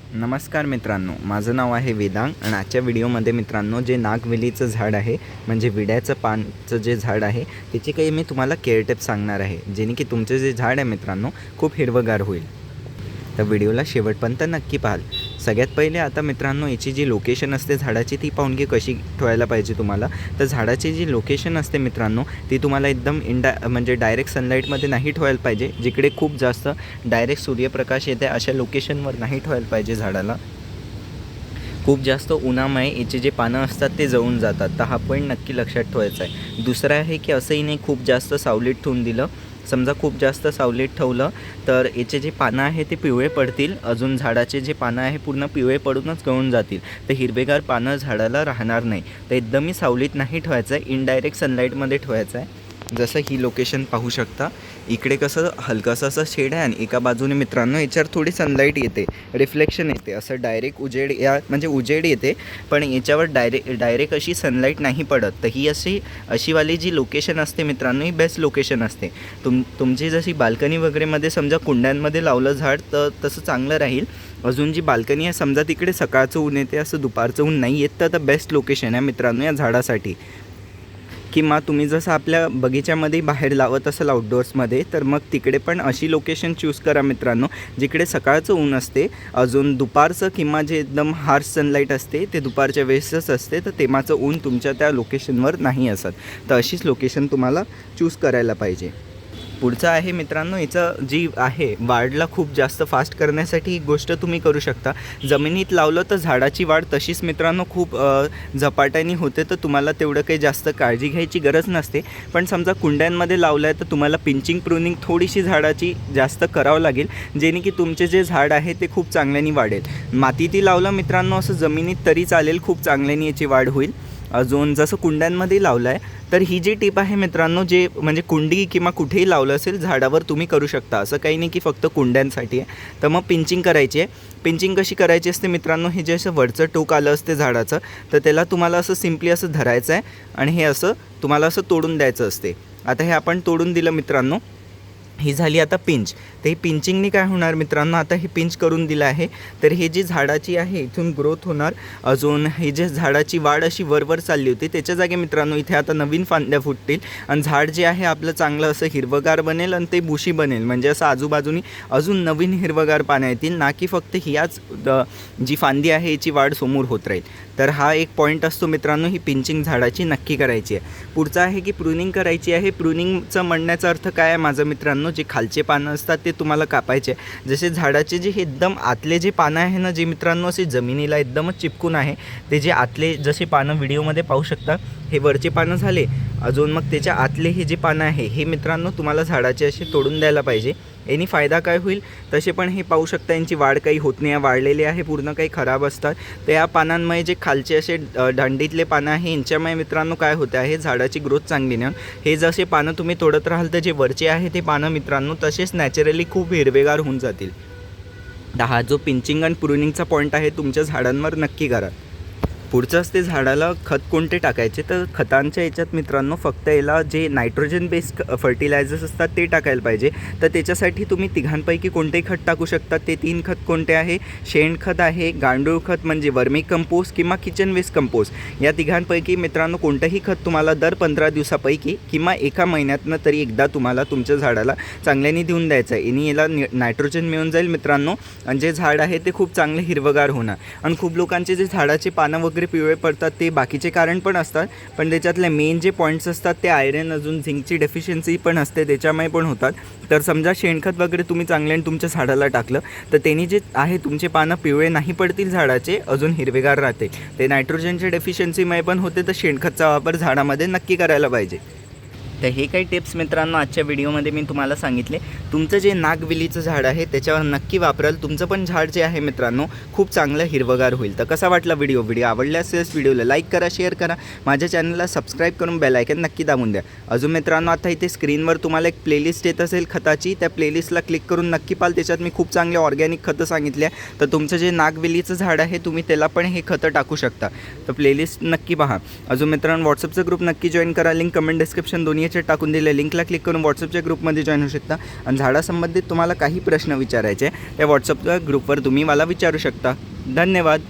नमस्कार मित्रांनो, माझं नाव आहे वेदांग आणि आजच्या व्हिडिओमध्ये मित्रांनो जे नागवेलीचं झाड आहे म्हणजे विड्याचं पानचं जे झाड आहे त्याची काही मी तुम्हाला केअर टिप्स सांगणार आहे, जेणे की तुमचे जे झाड आहे मित्रांनो खूप हिरवगार होईल. तर व्हिडिओला शेवटपर्यंत नक्की पाहाल. सगळ्यात पहिले आता मित्रांनो याची जी लोकेशन असते झाडाची ती पाहून घे कशी ठेवायला पाहिजे तुम्हाला. तर झाडाची जी लोकेशन असते मित्रांनो ती तुम्हाला एकदम म्हणजे डायरेक्ट सनलाईटमध्ये नाही ठेवायला पाहिजे. जिकडे खूप जास्त डायरेक्ट सूर्यप्रकाश येते अशा लोकेशनवर नाही ठेवायला पाहिजे झाडाला. खूप जास्त उन्हामुळे याचे जे पानं असतात ते जळून जातात, तर हा पॉईंट नक्की लक्षात ठेवायचा आहे. दुसरं आहे की असंही नाही खूप जास्त सावलीत ठेवून दिलं, समजा खूप जास्त सावलीत ठेवलं तर याचे जे पानं आहे ते पिवळे पडतील. अजून झाडाचे जे पानं आहे पूर्ण पिवळे पडूनच गळून जातील, तर हिरवेगार पानं झाडाला राहणार नाही. तर एकदमही सावलीत नाही ठेवायचं आहे, इनडायरेक्ट सनलाईटमध्ये ठेवायचं आहे. जसं ही लोकेशन पाहू शकता, इकडे कसं हलकंसं असं शेड आहे आणि एका बाजूने मित्रांनो याच्यावर थोडी सनलाईट येते, रिफ्लेक्शन येते. असं डायरेक्ट उजेड म्हणजे उजेड येते, पण याच्यावर डायरेक्ट अशी सनलाईट नाही पडत. तर ही अशीवाली जी लोकेशन असते मित्रांनो ही बेस्ट लोकेशन असते. तुमची जशी बाल्कनी वगैरेमध्ये समजा कुंड्यांमध्ये लावलं झाड तर तसं चांगलं राहील. अजून जी बाल्कनी आहे समजा तिकडे सकाळचं ऊन येते, असं दुपारचं ऊन नाही येत, तर बेस्ट लोकेशन आहे मित्रांनो या झाडासाठी. किंवा तुम्ही जसं आपल्या बगीच्यामध्ये बाहेर लावत असाल आउटडोअर्समध्ये, तर मग तिकडे पण अशी लोकेशन चूज करा मित्रांनो जिकडे सकाळचं ऊन असते. अजून दुपारचं किंवा जे एकदम हार्श सनलाईट असते ते दुपारच्या वेळेसच असते, तर तेव्हाचं ऊन तुमच्या त्या लोकेशनवर नाही असत. तर अशीच लोकेशन तुम्हाला चूज करायला पाहिजे. पुढचं आहे मित्रांनो याचं जी आहे वाढला खूप जास्त फास्ट करण्यासाठी ही गोष्ट तुम्ही करू शकता. जमिनीत लावलं तर झाडाची वाढ तशीच मित्रांनो खूप झपाट्याने होते, तर तुम्हाला तेवढं काही जास्त काळजी घ्यायची गरज नसते. पण समजा कुंड्यांमध्ये लावलं आहे तर तुम्हाला पिंचिंग प्रूनिंग थोडीशी झाडाची जास्त करावं लागेल, जेणे की तुमचे जे झाड आहे ते खूप चांगल्याने वाढेल. मातीती लावलं मित्रांनो असं जमिनीत तरी चालेल, खूप चांगल्याने याची वाढ होईल. अजून जसं कुंड्यांमध्ये लावलं आहे तर ही जी टिप आहे मित्रांनो जे म्हणजे कुंडी किंवा कुठेही लावलं असेल झाडावर तुम्ही करू शकता. असं काही नाही की फक्त कुंड्यांसाठी आहे. तर मग पिंचिंग करायची आहे. पिंचिंग कशी करायची असते मित्रांनो, हे जे असं वरचं टोक आलं असते झाडाचं तर त्याला तुम्हाला असं सिम्पली असं धरायचं आहे आणि हे असं तुम्हाला असं तोडून द्यायचं असते. आता हे आपण तोडून दिलं मित्रांनो, ही झाली आता पिंच. तर ही पिंचिंगनी काय होणार मित्रांनो, आता हे पिंच करून दिलं आहे तर हे जी झाडाची आहे इथून ग्रोथ होणार. अजून हे जे झाडाची वाढ अशी वरवर चालली होती त्याच्या जागी मित्रांनो इथे आता नवीन फांद्या फुटतील आणि झाड जे आहे आपलं चांगलं असं हिरवगार बनेल आणि ते बुशी बनेल. म्हणजे असं आजूबाजूनी अजून नवीन हिरवगार पानं येतील, ना की फक्त ह्याच जी फांदी आहे याची वाढ समोर होत राहील. तर हा एक पॉईंट असतो मित्रांनो, ही पिंचिंग झाडाची नक्की करायची आहे. पुढचं आहे की प्रूनिंग करायची आहे. प्रूनिंगचं म्हणण्याचा अर्थ काय आहे माझं मित्रांनो, जे खालचे पानं असतात ते तुम्हाला कापायचे. जसे झाडाचे जे एकदम आतले जे पानं आहे ना, जे मित्रांनो असे जमिनीला एकदमच चिपकून आहे, ते जे आतले जसे पानं व्हिडिओमध्ये पाहू शकता, हे वरचे पानं झाले. अजून मग त्याच्या आतले हे जे पानं आहे हे मित्रांनो तुम्हाला झाडाचे असे तोडून द्यायला पाहिजे. यानी फायदा काय होईल, तसे पण हे पाहू शकता यांची वाढ काही होत नाही, वाढलेले आहे पूर्ण काही खराब असतात. तर या पानांमुळे जे खालचे असे दांडीतले पानं आहे यांच्यामुळे मित्रांनो काय होतं आहे, झाडाची ग्रोथ चांगली नाही. हे जसे पानं तुम्ही तोडत राहाल तर जे वरचे आहे ते पानं मित्रांनो तसेच नॅचरली खूप हिरवेगार होऊन जातील. तर हा जो पिंचिंग आणि प्रूनिंगचा पॉईंट आहे तुमच्या झाडांवर नक्की करा. पुढचं असते झाडाला खत कोणते टाकायचे. तर खतांच्या याच्यात मित्रांनो फक्त याला जे नायट्रोजन बेस्ड फर्टिलायझर्स असतात ते टाकायला पाहिजे. तर त्याच्यासाठी तुम्ही तिघांपैकी कोणतेही खत टाकू शकता. ते 3 खत कोणते आहे, शेणखत आहे, गांडूळ खत म्हणजे वर्मी कंपोस्ट किंवा किचन वेस्ट कंपोस्ट. या तिघांपैकी मित्रांनो कोणतंही खत तुम्हाला दर 15 दिवसापैकी किंवा एका महिन्यातनं तरी एकदा तुम्हाला तुमच्या झाडाला चांगल्याने देऊन द्यायचं आहे. आणि याला नायट्रोजन मिळून जाईल मित्रांनो आणि जे झाड आहे ते खूप चांगले हिरवगार होणार. आणि खूप लोकांचे जे झाडाचे पानं वगैरे पिवळे पडतात ते बाकीचे कारण पण असतात, पण त्याच्यातले मेन जे पॉईंट्स असतात ते आयरन अजून झिंकची डेफिशियन्सी पण असते त्याच्यामुळे पण होतात. तर समजा शेणखत वगैरे तुम्ही चांगल्याने तुमच्या झाडाला टाकलं तर त्यांनी जे आहे तुमचे पानं पिवळे नाही पडतील, झाडाचे अजून हिरवेगार राहते. ते नायट्रोजनच्या डेफिशियन्सीमुळे पण होते. तर शेणखतचा वापर झाडामध्ये नक्की करायला पाहिजे. तर हे काही टिप्स मित्रांनो आजच्या व्हिडिओमध्ये मी तुम्हाला सांगितले. तुमचं जे नागवेलीचं झाड आहे त्याच्यावर नक्की वापराल, तुमचं पण झाड जे आहे मित्रांनो खूप चांगलं हिरवगार होईल. तर कसा वाटला व्हिडिओ आवडला असेल व्हिडिओला लाईक करा, शेअर करा, माझ्या चॅनलला सबस्क्राईब करून बेल आयकन नक्की दाबून द्या. अजून मित्रांनो आता इथे स्क्रीनवर तुम्हाला एक प्लेलिस्ट येत असेल खताची, त्या प्लेलिस्टला क्लिक करून नक्की पाल. त्याच्यात मी खूप चांगले ऑर्गॅनिक खतं सांगितले आहे. तर तुमचं जे नागवेलीचं झाड आहे तुम्ही त्याला पण हे खतं टाकू शकता. तर प्लेलिस्ट नक्की पहा. अजून मित्रांनो व्हॉट्सअपचा ग्रुप नक्की जॉईन करा, लिंक कमेंट डिस्क्रिप्शन दोन्ही याच्यात टाकून दिलेल्या लिंकला क्लिक करून व्हॉट्सअपच्या ग्रुपमध्ये जॉईन होऊ शकता आणि झाडासंबंधित तुम्हाला काही प्रश्न विचारायचे त्या व्हॉट्सअपच्या ग्रुपवर तुम्ही मला विचारू शकता. धन्यवाद.